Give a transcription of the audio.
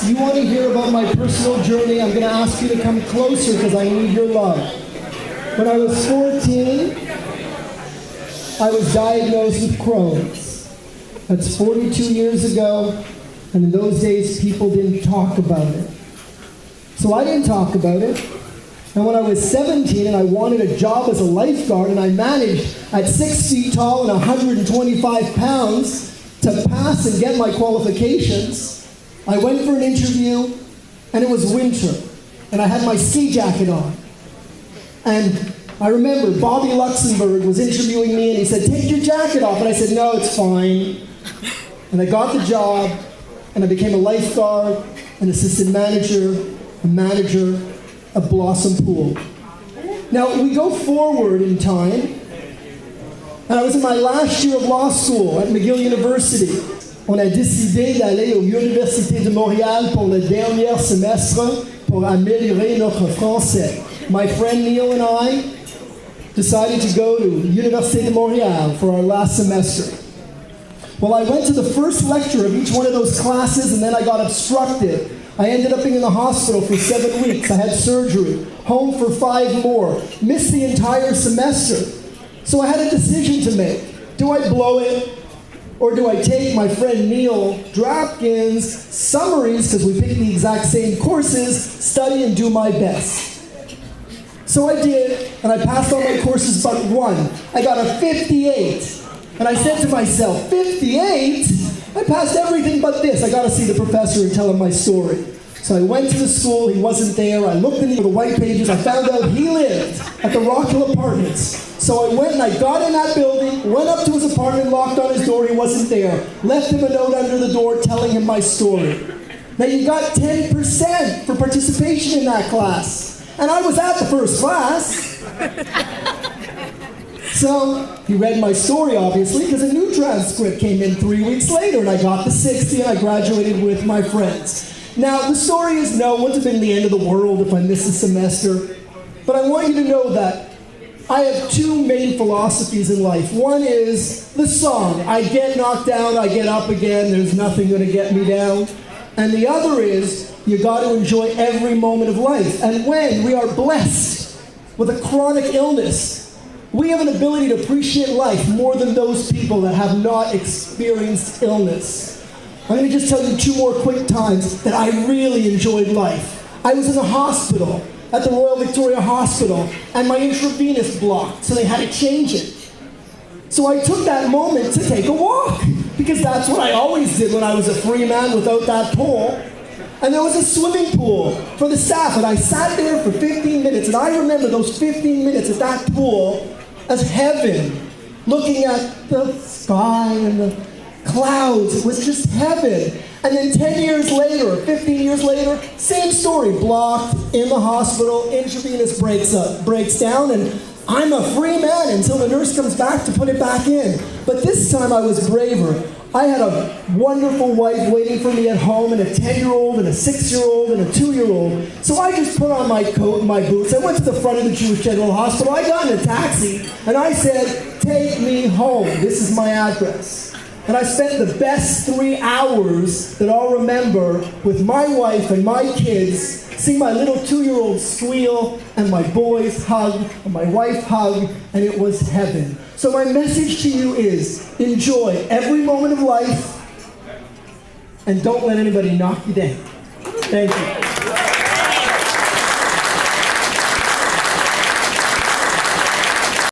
You want to hear about my personal journey? I'm going to ask you to come closer because I need your love. When I was 14, I was diagnosed with Crohn's. That's 42 years ago, and in those days, people didn't talk about it. So I didn't talk about it. And when I was 17 and I wanted a job as a lifeguard, and I managed at 6 feet tall and 125 pounds to pass and get my qualifications, I went for an interview, and it was winter, and I had my ski jacket on. And I remember Bobby Luxembourg was interviewing me, and he said, "Take your jacket off." And I said, "No, it's fine." And I got the job, and I became a lifeguard, an assistant manager, a manager of Blossom Pool. Now, we go forward in time, and I was in my last year of law school at McGill University. On a décidé d'aller aux Universités de Montréal pour le dernier semestre pour améliorer notre français. My friend Neil and I decided to go to Université de Montréal for our last semester. Well, I went to the first lecture of each one of those classes, and then I got obstructed. I ended up being in the hospital for 7 weeks. I had surgery, home for 5 more, missed the entire semester. So I had a decision to make. Do I blow it? Or do I take my friend Neil Drapkin's summaries, because we picked the exact same courses, study and do my best? So I did, and I passed all my courses but one. I got a 58. And I said to myself, 58? I passed everything but this. I got to see the professor and tell him my story. So I went to the school, he wasn't there. I looked in the white pages, I found out he lived at the Rock Hill Apartments. So I went and I got in that building, went up to his apartment, knocked on his door, he wasn't there. Left him a note under the door telling him my story. Now you got 10% for participation in that class. And I was at the first class. So he read my story, obviously, because a new transcript came in 3 weeks later, and I got the 60, and I graduated with my friends. Now, the story is no, it wouldn't have been the end of the world if I missed a semester. But I want you to know that I have 2 main philosophies in life. One is the song. I get knocked down, I get up again, there's nothing going to get me down. And the other is, you got to enjoy every moment of life. And when we are blessed with a chronic illness, we have an ability to appreciate life more than those people that have not experienced illness. I'm going to just tell you 2 more quick times that I really enjoyed life. I was in the hospital, at the Royal Victoria Hospital, and my intravenous blocked, so they had to change it. So I took that moment to take a walk, because that's what I always did when I was a free man without that pole. And there was a swimming pool for the staff, and I sat there for 15 minutes, and I remember those 15 minutes at that pool as heaven, looking at the sky and the clouds. It was just heaven. And then 10 years later, 15 years later, same story, blocked, in the hospital, intravenous breaks down, and I'm a free man until the nurse comes back to put it back in. But this time I was braver. I had a wonderful wife waiting for me at home, and a 10-year-old, and a 6-year-old, and a 2-year-old. So I just put on my coat and my boots. I went to the front of the Jewish General Hospital. I got in a taxi, and I said, "Take me home. This is my address." And I spent the best 3 hours that I'll remember with my wife and my kids, seeing my little 2-year-old squeal, and my boys hug, and my wife hug, and it was heaven. So my message to you is, enjoy every moment of life, and don't let anybody knock you down. Thank you.